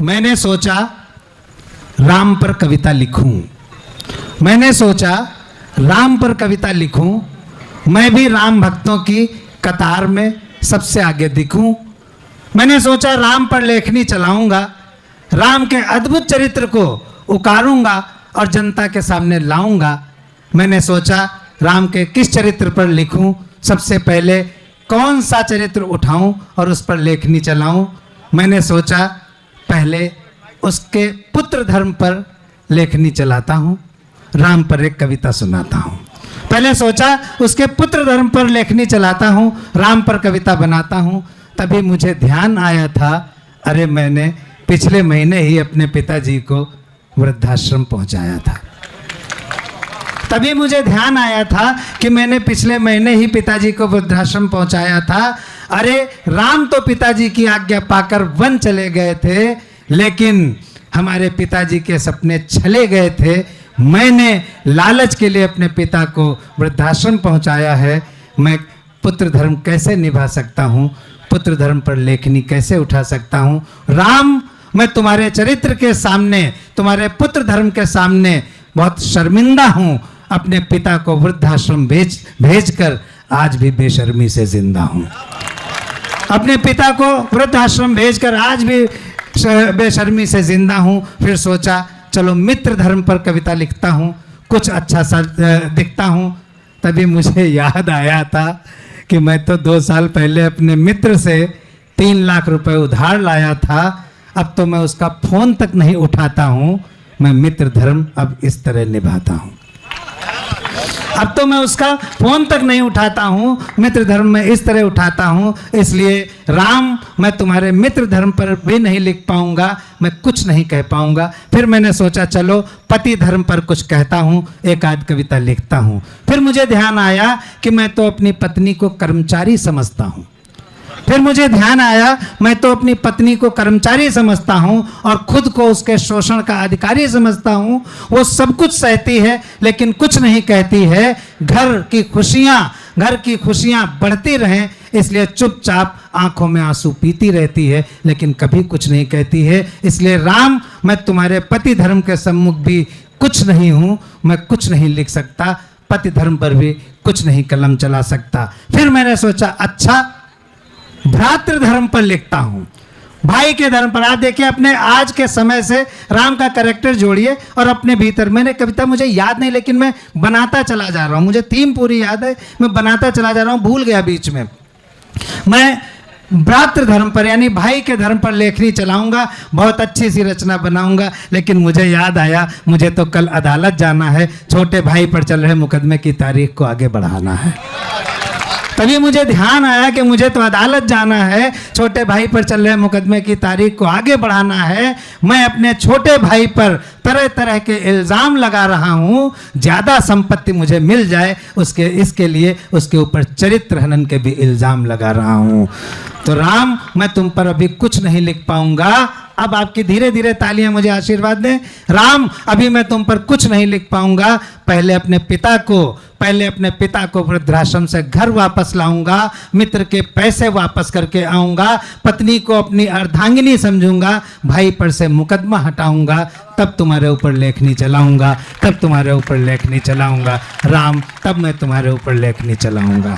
मैंने सोचा राम पर कविता लिखूं। मैंने सोचा राम पर कविता लिखूं। मैं भी राम भक्तों की कतार में सबसे आगे दिखूं। मैंने सोचा राम पर लेखनी चलाऊंगा। राम के अद्भुत चरित्र को उकारूंगा और जनता के सामने लाऊंगा। मैंने सोचा राम के किस चरित्र पर लिखूं। सबसे पहले कौन सा चरित्र उठाऊं और उस पर लेखनी चलाऊं। मैंने सोचा पहले उसके पुत्र धर्म पर लेखनी चलाता हूं, राम पर एक कविता सुनाता हूं। पहले सोचा उसके पुत्र धर्म पर लेखनी चलाता हूं, राम पर कविता बनाता हूं। तभी मुझे ध्यान आया था, अरे मैंने पिछले महीने ही अपने पिताजी को वृद्धाश्रम पहुंचाया था। तभी मुझे ध्यान आया था कि मैंने पिछले महीने ही पिताजी को वृद्धाश्रम पहुंचाया था। अरे राम तो पिताजी की आज्ञा पाकर वन चले गए थे, लेकिन हमारे पिताजी के सपने छले गए थे। मैंने लालच के लिए अपने पिता को वृद्धाश्रम पहुंचाया है। मैं पुत्र धर्म कैसे निभा सकता हूं, पुत्र धर्म पर लेखनी कैसे उठा सकता हूं। राम, मैं तुम्हारे चरित्र के सामने, तुम्हारे पुत्र धर्म के सामने बहुत शर्मिंदा हूं। अपने पिता को वृद्धाश्रम भेजकर आज भी बेशर्मी से जिंदा हूं। अपने पिता को वृद्धाश्रम भेजकर आज भी बेशर्मी से जिंदा हूं। फिर सोचा चलो मित्र धर्म पर कविता लिखता हूं, कुछ अच्छा सा दिखता हूं। तभी मुझे याद आया था कि मैं तो 2 साल पहले अपने मित्र से 3 लाख रुपए उधार लाया था। अब तो मैं उसका फोन तक नहीं उठाता हूं। मैं मित्र धर्म अब इस तरह निभाता हूं। अब तो मैं उसका फोन तक नहीं उठाता हूं, मित्र धर्म में इस तरह उठाता हूं। इसलिए राम, मैं तुम्हारे मित्र धर्म पर भी नहीं लिख पाऊंगा, मैं कुछ नहीं कह पाऊंगा। फिर मैंने सोचा चलो पति धर्म पर कुछ कहता हूं, एक आध कविता लिखता हूं। फिर मुझे ध्यान आया कि मैं तो अपनी पत्नी को कर्मचारी समझता हूं। फिर मुझे ध्यान आया मैं तो अपनी पत्नी को कर्मचारी समझता हूं और खुद को उसके शोषण का अधिकारी समझता हूं। वो सब कुछ सहती है लेकिन कुछ नहीं कहती है। घर की खुशियां बढ़ती रहें इसलिए चुपचाप आंखों में आंसू पीती रहती है, लेकिन कभी कुछ नहीं कहती है। इसलिए राम, मैं तुम्हारे पति धर्म के सम्मुख भी कुछ नहीं हूं, मैं कुछ नहीं लिख सकता, पति धर्म पर भी कुछ नहीं कलम चला सकता। फिर मैंने सोचा अच्छा भ्रातृ धर्म पर लिखता हूं, भाई के धर्म पर। आप देखिए अपने आज के समय से राम का कैरेक्टर जोड़िए और अपने भीतर। मैंने कविता मुझे याद नहीं, लेकिन मैं बनाता चला जा रहा हूं। मुझे थीम पूरी याद है, मैं बनाता चला जा रहा हूं, भूल गया बीच में। मैं भ्रातृ धर्म पर यानी भाई के धर्म पर लेखनी चलाऊंगा, बहुत अच्छी सी रचना बनाऊंगा। लेकिन मुझे याद आया मुझे तो कल अदालत जाना है, छोटे भाई पर चल रहे मुकदमे की तारीख को आगे बढ़ाना है। तभी मुझे ध्यान आया कि मुझे तो अदालत जाना है, छोटे भाई पर चल रहे मुकदमे की तारीख को आगे बढ़ाना है। मैं अपने छोटे भाई पर तरह तरह के इल्ज़ाम लगा रहा हूँ। ज़्यादा संपत्ति मुझे मिल जाए इसके लिए उसके ऊपर चरित्र हनन के भी इल्ज़ाम लगा रहा हूँ। तो राम, मैं तुम पर अभी कुछ नहीं लिख पाऊंगा। अब आपकी धीरे धीरे तालियां मुझे आशीर्वाद दें। राम, अभी मैं तुम पर कुछ नहीं लिख पाऊंगा। पहले अपने पिता को वृद्धाश्रम से घर वापस लाऊंगा, मित्र के पैसे वापस करके आऊंगा, पत्नी को अपनी अर्धांगिनी समझूंगा, भाई पर से मुकदमा हटाऊंगा, तब तुम्हारे ऊपर लेखनी चलाऊंगा, तब तुम्हारे ऊपर लेखनी चलाऊंगा। राम, तब मैं तुम्हारे ऊपर लेखनी चलाऊंगा।